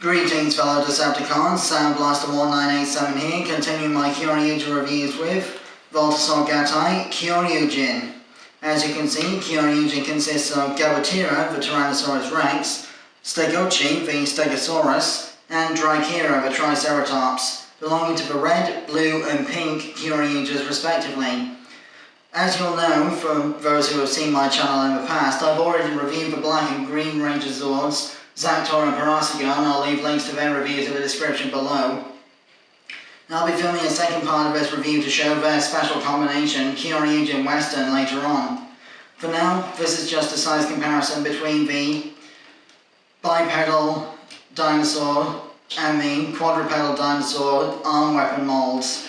Greetings fellow Decepticons, Sound Blaster 1987 here, continuing my Kyoryuger reviews with Voltasol Gatai, Kyoryujin. As you can see, Kyoryujin consists of Gabutyra, the Tyrannosaurus Rex, Stegochi, the Stegosaurus, and Drychira, the Triceratops, belonging to the red, blue and pink Kyoryugers respectively. As you'll know from those who have seen my channel in the past, I've already reviewed the black and green Ranger Zords, Zakutor and Parasagun. I'll leave links to their reviews in the description below. I'll be filming a second part of this review to show their special combination, Kyoryujin Western, later on. For now, this is just a size comparison between the bipedal dinosaur and the quadrupedal dinosaur arm weapon molds.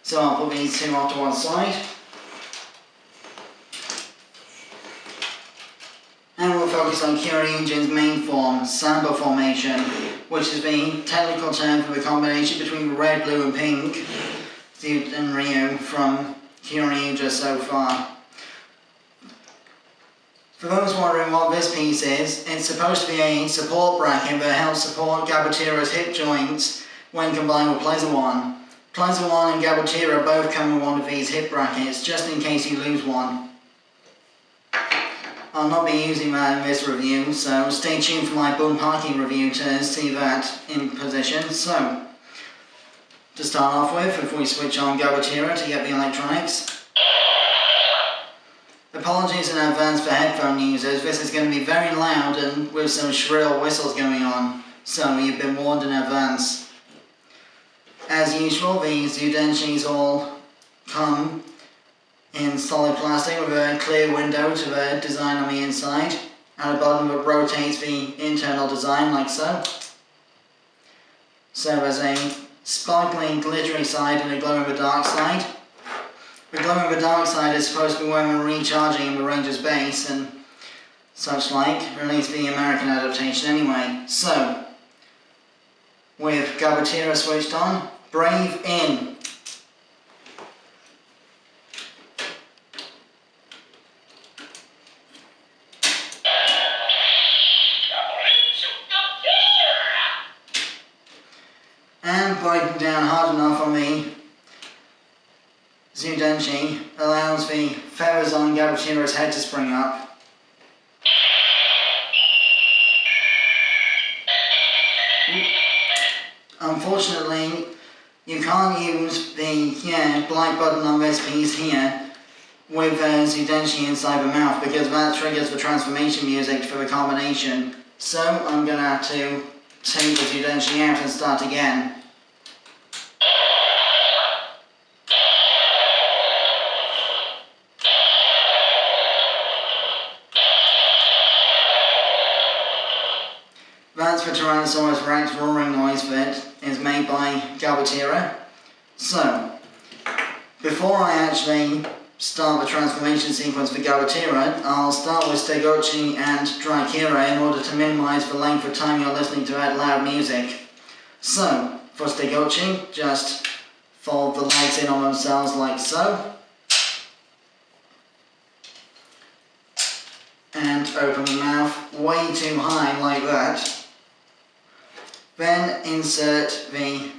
So I'll put these two off to one side. And we'll focus on Kyoryujin's main form, Samba Formation, which is the technical term for the combination between the red, blue and pink and Ryu from Kyoryuger so far. For those wondering what this piece is, it's supposed to be a support bracket that helps support Gabutyra's hip joints when combined with Plezuon. Plezuon and Gabutyra both come with one of these hip brackets, just in case you lose one. I'll not be using that in this review, so stay tuned for my bone parking review to see that in position. So, to start off with, if we switch on Gabutyra to get the electronics. Apologies in advance for headphone users, this is going to be very loud and with some shrill whistles going on, so you've been warned in advance. As usual, the Zudenshis all come in solid plastic with a clear window to the design on the inside, and a button that rotates the internal design like so. So there's a sparkling glittery side and a glow in the dark side. The glow in the dark side is supposed to be when we're recharging in the Ranger's base and such like, or at least the American adaptation anyway. So, with Gabutyra switched on, Brave in. And biting down hard enough on the Zudenshi allows the feathers on Gabutyra's head to spring up. Unfortunately, you can't use the black button on this piece here with Zudenshi inside the mouth because that triggers the transformation music for the combination. So I'm going to have to take the Zudenshi out and start again. That's the Tyrannosaurus Rex roaring noise that is made by Gabutyra. So, before I actually start the transformation sequence for Gabutyra, I'll start with Stegochi and Drychira in order to minimize the length of time you're listening to that loud music. So, for Stegochi, just fold the legs in on themselves like so. And open the mouth way too high like that. Then insert the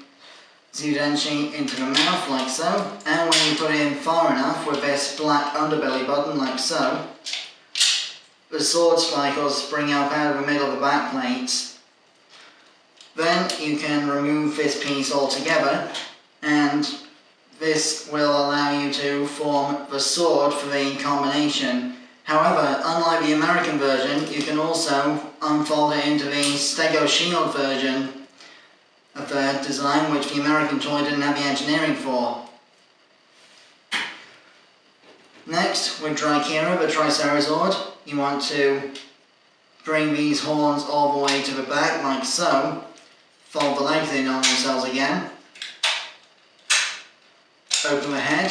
Zudenshi into the mouth like so, and when you put it in far enough with this black underbelly button like so, the sword spike will spring up out of the middle of the back plates. Then you can remove this piece altogether, and this will allow you to form the sword for the combination. However, unlike the American version, you can also unfold it into the Stego Shield version of the design, which the American toy didn't have the engineering for. Next, with Drychira, the Triceratops, you want to bring these horns all the way to the back, like so. Fold the legs in on themselves again. Open the head.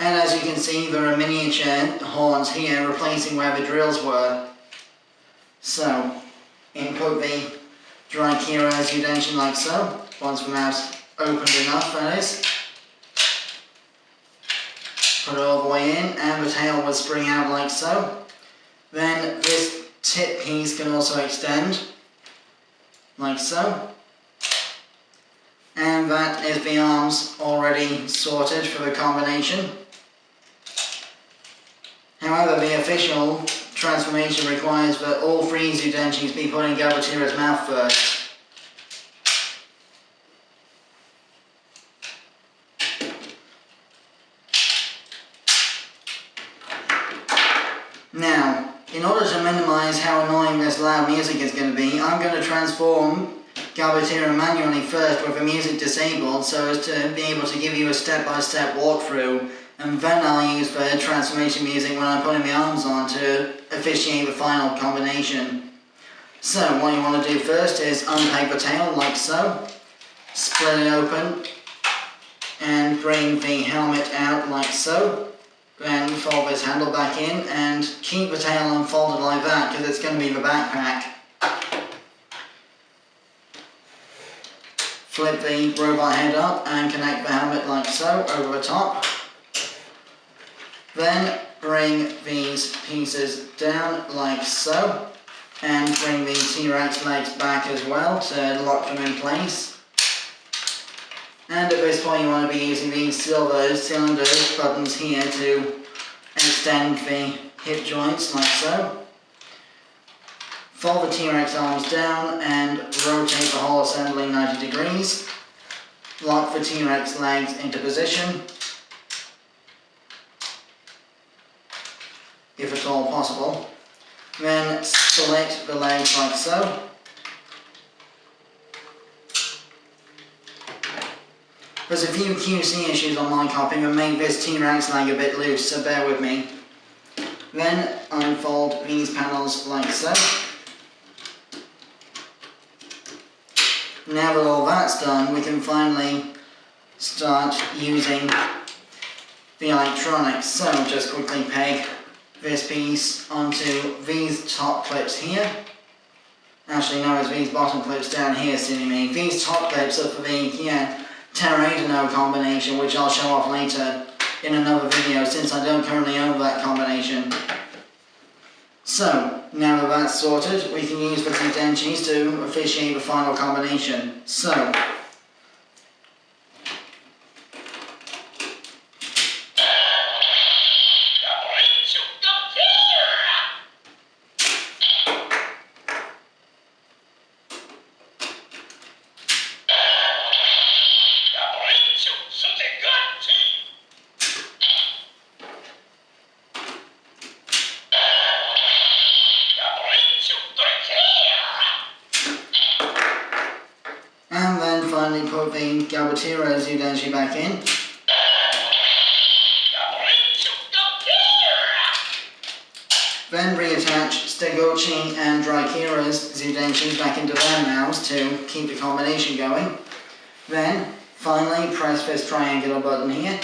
And as you can see, there are miniature horns here replacing where the drills were. So, input the Drychira Zudenshi like so, once the mouth's opened enough, that is. Put it all the way in, and the tail will spring out like so. Then this tip piece can also extend like so. And that is the arms already sorted for the combination. However, the official transformation requires that all 3 Zudenchis be put in Gabotira's mouth first. Now, in order to minimize how annoying this loud music is going to be, I'm going to transform Gabotira manually first with the music disabled so as to be able to give you a step-by-step walkthrough, and then I'll use the transformation music when I'm putting the arms on to officiate the final combination. So what you want to do first is unpeg the tail like so, split it open and bring the helmet out like so. Then fold this handle back in and keep the tail unfolded like that because it's going to be the backpack. Flip the robot head up and connect the helmet like so over the top. Then bring these pieces down like so and bring the T-Rex legs back as well to lock them in place. And at this point you want to be using these silver cylinder buttons here to extend the hip joints like so. Fold the T-Rex arms down and rotate the whole assembly 90 degrees. Lock the T-Rex legs into position, if at all possible. Then split the legs like so. There's a few QC issues on my copy that make this T-Rex leg a bit loose, so bear with me. Then unfold these panels like so. Now that all that's done, we can finally start using the electronics. So just quickly peg this piece onto these top clips here. Actually no, it's these bottom clips down here, silly me. These top clips are for the Terradino combination, which I'll show off later in another video since I don't currently own that combination. So, now that that's sorted, we can use the Zudenchis to officiate the final combination. So, and then finally put the Gabotira Zudenchi back in. Then reattach Stegochi and Draikira's Zudenchis back into their mouths to keep the combination going. Then, finally, press this triangular button here.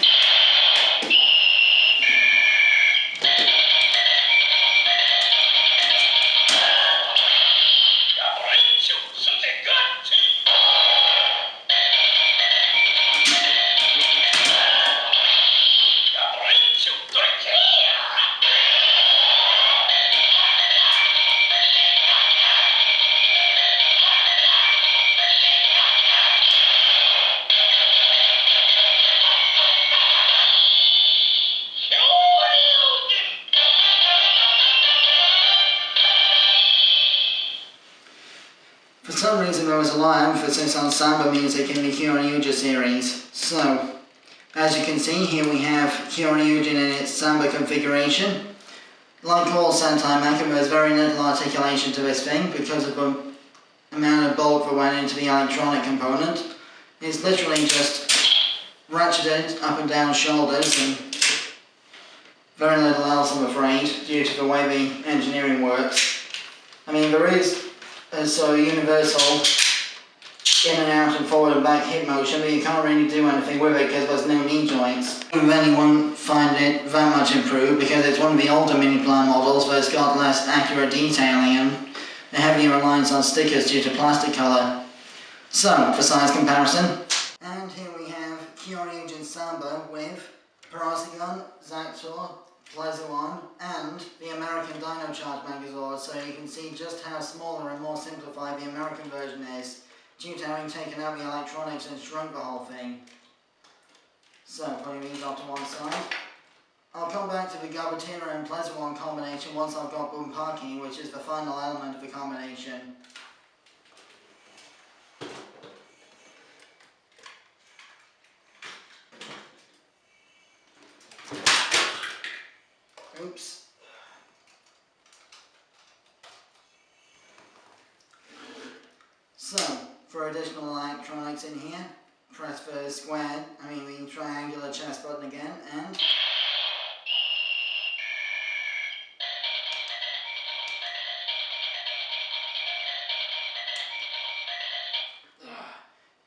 For some reason there was a lot of emphasis on samba music in the Kyoryuger series. So, as you can see, here we have Kyoryujin in its samba configuration. Like all Sentai mecha, there's very little articulation to this thing because of the amount of bulk that went into the electronic component. It's literally just ratcheted up and down shoulders and very little else, I'm afraid, due to the way the engineering works. I mean, there is a sort of universal in and out and forward and back hip motion, but you can't really do anything with it because there's no knee joints. Then you won't find it that much improved because it's one of the older mini-plan models that's got less accurate detailing and a heavier reliance on stickers due to plastic colour. So, for size comparison, and here we have Kyoryujin Samba with Parasagun, Zakutor, Plezuon, and the American Dino Charge Megazord, so you can see just how smaller and more simplified the American version is, due to having taken out the electronics and shrunk the whole thing. So, putting these off to one side. I'll come back to the Zakutor and Plezuon combination once I've got Bumpaki, which is the final element of the combination. Oops. So, for additional electronics in here, press the triangular chest button again, and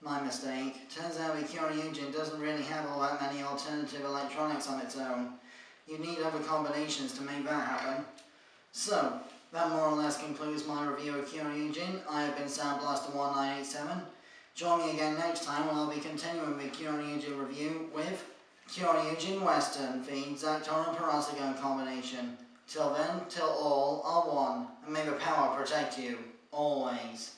my mistake. Turns out the Kyoryujin doesn't really have all that many alternative electronics on its own. You need other combinations to make that happen. So, that more or less concludes my review of Kyoryujin. I have been Sound Blaster 1987. Join me again next time when I'll be continuing the Kyoryujin review with Kyoryujin Western, the Zakutor and Parasagun combination. Till then, till all are one, and may the power protect you, always.